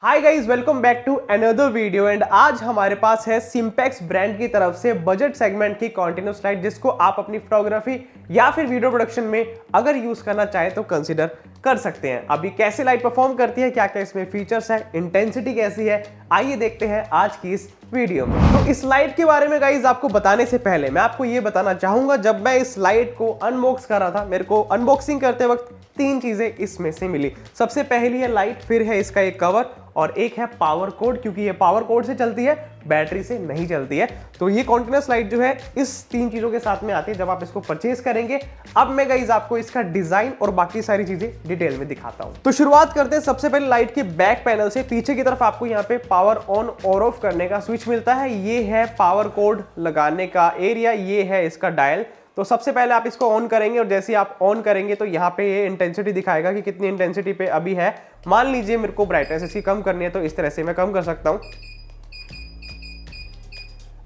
Hi guys, welcome back to another video. And आज हमारे पास है सिंपेक्स ब्रांड की तरफ से बजट सेगमेंट की कॉन्टिन्यूस लाइट, जिसको आप अपनी फोटोग्राफी या फिर वीडियो प्रोडक्शन में अगर यूज करना चाहे तो कंसीडर कर सकते हैं। अभी कैसे लाइट परफॉर्म करती है, क्या क्या इसमें फीचर्स है, इंटेंसिटी कैसी है, आइए देखते हैं आज की इस वीडियो में। तो इस लाइट के बारे में गाइस आपको बताने से पहले मैं आपको ये बताना चाहूंगा, जब मैं इस लाइट को अनबॉक्स कर रहा था, मेरे को अनबॉक्सिंग करते वक्त तीन चीजें इसमें से मिली। सबसे पहली है लाइट, फिर है इसका एक कवर और एक है पावर कोड, क्योंकि ये पावर कोड से चलती है, बैटरी से नहीं चलती है। तो ये कॉन्टिन्यूस लाइट जो है इस तीन चीजों के साथ में आती है जब आप इसको परचेज करेंगे। अब मैं गाइस आपको इसका डिजाइन और बाकी सारी चीजें डिटेल में दिखाता हूं। तो शुरुआत करते हैं सबसे पहले लाइट के बैक पैनल से। पीछे की तरफ आपको यहाँ पे पावर ऑन और ऑफ करने का स्विच मिलता है। ये है पावर कोड लगाने का एरिया, ये है इसका डायल। तो सबसे पहले आप इसको ऑन करेंगे और जैसे आप ऑन करेंगे तो यहाँ पे ये इंटेंसिटी दिखाएगा कि कितनी इंटेंसिटी पे अभी है। मान लीजिए मेरे को ब्राइटनेस इसकी कम करनी है तो इस तरह से मैं कम कर सकता हूँ।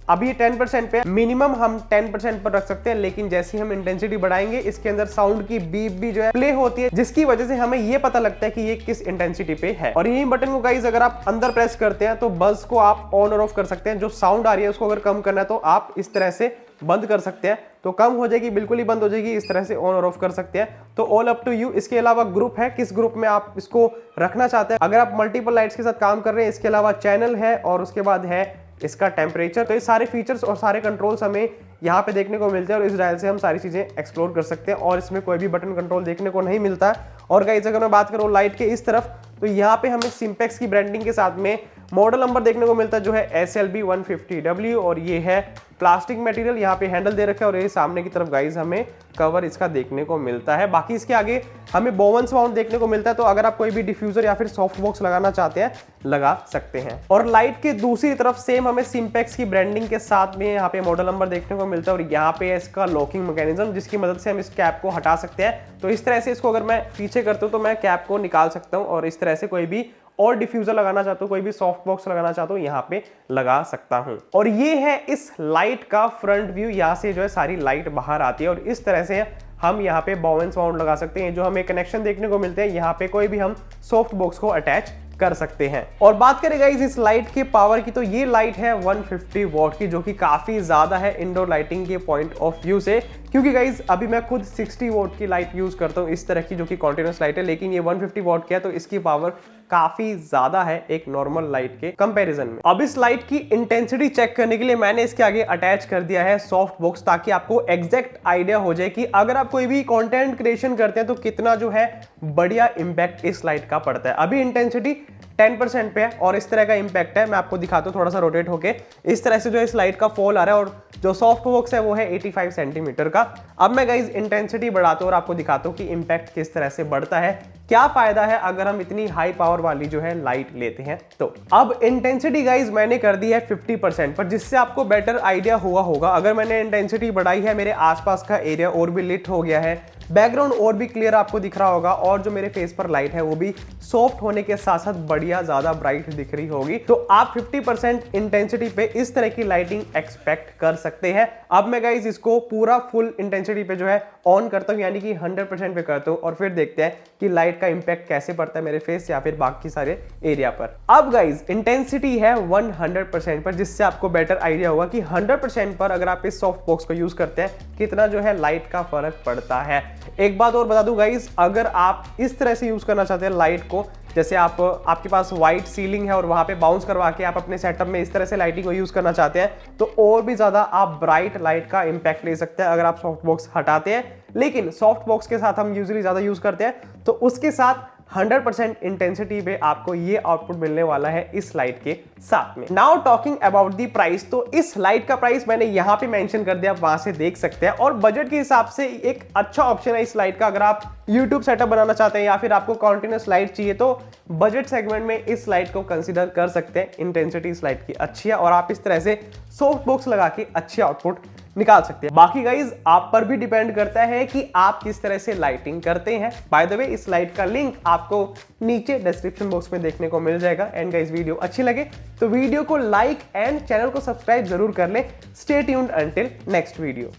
अभी ये 10% पे, मिनिमम हम 10% पर रख सकते हैं, लेकिन जैसे हम इंटेंसिटी बढ़ाएंगे इसके अंदर साउंड की बीप भी जो है प्ले होती है, जिसकी वजह से हमें ये पता लगता है कि ये किस इंटेंसिटी पे है। और यही बटन को गाइस अगर आप अंदर प्रेस करते हैं तो बज को आप ऑन और ऑफ कर सकते हैं। जो साउंड आ रही है उसको अगर कम करना है तो आप इस तरह से बंद कर सकते हैं, तो कम हो जाएगी, बिल्कुल ही बंद हो जाएगी, इस तरह से ऑन और ऑफ कर सकते हैं। तो ऑल अप टू यू। इसके अलावा ग्रुप है, किस ग्रुप में आप इसको रखना चाहते हैं। अगर आप मल्टीपल लाइट्स के साथ काम कर रहे हैं, इसके अलावा चैनल है और उसके बाद है इसका टेम्परेचर। तो ये सारे फीचर्स और सारे कंट्रोल्स हमें यहाँ पे देखने को मिलते हैं और इस डायल से हम सारी चीजें एक्सप्लोर कर सकते हैं और इसमें कोई भी बटन कंट्रोल देखने को नहीं मिलता है। और गाइस अगर मैं बात करूँ लाइट के इस तरफ, तो यहाँ पे हमें सिंपेक्स की ब्रांडिंग के साथ में मॉडल नंबर देखने को मिलता है जो है SLB 150W और ये है प्लास्टिक मटेरियल। यहाँ पे हैंडल दे रखा है और ये सामने की तरफ गाइस हमें कवर इसका देखने को मिलता है। बाकी इसके आगे हमें बोवन्स माउंट देखने को मिलता है, तो अगर आप कोई भी डिफ्यूजर या फिर सॉफ्ट बॉक्स लगाना चाहते हैं लगा सकते हैं। और लाइट के दूसरी तरफ सेम हमें सिंपेक्स की ब्रांडिंग के साथ में यहाँ पे मॉडल नंबर देखने को मिलता है और यहाँ पे इसका लॉकिंग मैकेनिज्म, जिसकी मदद से हम इस कैप को हटा सकते हैं। तो इस तरह से इसको अगर मैं पीछे करता हूँ तो मैं कैप को निकाल सकता हूँ और इस तरह से कोई भी और डिफ्यूजर लगाना चाहता हूं, कोई भी सॉफ्ट बॉक्स लगाना चाहता हूं, यहां पे लगा सकता हूं। और ये है इस लाइट का फ्रंट व्यू। यहां से जो है सारी लाइट बाहर आती है और इस तरह से हम यहाँ पे बोवेंस माउंट लगा सकते हैं। जो हमें कनेक्शन देखने को मिलते हैं, यहाँ पे कोई भी हम सॉफ्ट बॉक्स को अटैच कर सकते हैं। और बात करें गाइस इस लाइट के पावर की, तो ये लाइट है 150 वॉट की, जो कि काफी ज्यादा है इंडोर लाइटिंग के पॉइंट ऑफ व्यू से। क्योंकि गाइस अभी मैं खुद 60 वॉट की लाइट यूज करता हूँ इस तरह की, जो कि कॉन्टिन्यूस लाइट है, लेकिन ये 150 वॉट की है, तो इसकी पावर काफी ज्यादा है एक नॉर्मल लाइट के कंपैरिजन में। अब इस लाइट की इंटेंसिटी चेक करने के लिए मैंने इसके आगे अटैच कर दिया है सॉफ्ट बॉक्स, ताकि आपको एग्जैक्ट आइडिया हो जाए कि अगर आप कोई भी कंटेंट क्रिएशन करते हैं तो कितना जो है बढ़िया इंपैक्ट इस लाइट का पड़ता है। अभी इंटेंसिटी 10% पे है और इस तरह का इंपैक्ट है। मैं आपको दिखाता हूँ थोड़ा सा रोटेट होके, इस तरह से जो इस लाइट का फॉल आ रहा है और जो सॉफ्ट बॉक्स है वो है 85 सेंटीमीटर का। अब मैं गाइस इंटेंसिटी बढ़ाता हूँ और आपको दिखाता हूँ कि इंपैक्ट किस तरह से बढ़ता है, क्या फायदा है अगर हम इतनी हाई पावर वाली जो है लाइट लेते हैं। तो अब इंटेंसिटी गाइस मैंने कर दी है 50% पर, जिससे आपको बेटर आइडिया हुआ होगा। अगर मैंने इंटेंसिटी बढ़ाई है, मेरे आसपास का एरिया और भी लिट हो गया है, बैकग्राउंड और भी क्लियर आपको दिख रहा होगा और जो मेरे फेस पर लाइट है वो भी सॉफ्ट होने के साथ साथ बढ़िया ज्यादा ब्राइट दिख रही होगी। तो आप 50% इंटेंसिटी पे इस तरह की लाइटिंग एक्सपेक्ट कर सकते हैं। अब मैं गाइस इसको पूरा फुल इंटेंसिटी पे जो है ऑन करता हूं, यानी कि 100% पे करता हूं और फिर देखते हैं कि लाइट का इंपैक्ट कैसे पड़ता है मेरे फेस या फिर बाकी सारे एरिया पर। अब गाइस इंटेंसिटी है 100% पर, जिससे आपको बेटर आइडिया होगा कि 100% पर अगर आप इस सॉफ्ट बॉक्स को यूज करते हैं कितना जो है लाइट का फर्क पड़ता है। एक बात और बता दूं गाइस, अगर आप इस तरह से यूज करना चाहते हैं लाइट को, जैसे आपके पास व्हाइट सीलिंग है और वहां पे बाउंस करवा के आप अपने सेटअप में इस तरह से लाइटिंग को यूज करना चाहते हैं, तो और भी ज्यादा आप ब्राइट लाइट का इंपैक्ट ले सकते हैं अगर आप सॉफ्ट बॉक्स हटाते हैं। लेकिन सॉफ्ट बॉक्स के साथ हम यूजुअली ज्यादा यूज करते हैं, तो उसके साथ 100% इंटेंसिटी पे आपको ये आउटपुट मिलने वाला है इस लाइट के साथ में। Now talking about the price, तो इस लाइट का प्राइस मैंने यहां पे मेंशन कर दिया, वहां से देख सकते हैं। और बजट के हिसाब से एक अच्छा ऑप्शन है इस लाइट का। अगर आप YouTube सेटअप बनाना चाहते हैं या फिर आपको कॉन्टिन्यूस लाइट चाहिए, तो बजट सेगमेंट में इस लाइट को कंसीडर कर सकते हैं। इंटेंसिटी इस लाइट की अच्छी है और आप इस तरह से सॉफ्ट बॉक्स लगा के अच्छी आउटपुट निकाल सकते हैं। बाकी गाइज आप पर भी डिपेंड करता है कि आप किस तरह से लाइटिंग करते हैं। बाय द वे इस लाइट का लिंक आपको नीचे डिस्क्रिप्शन बॉक्स में देखने को मिल जाएगा। एंड गाइज वीडियो अच्छी लगे तो वीडियो को लाइक एंड चैनल को सब्सक्राइब जरूर कर लें। Stay tuned until next video.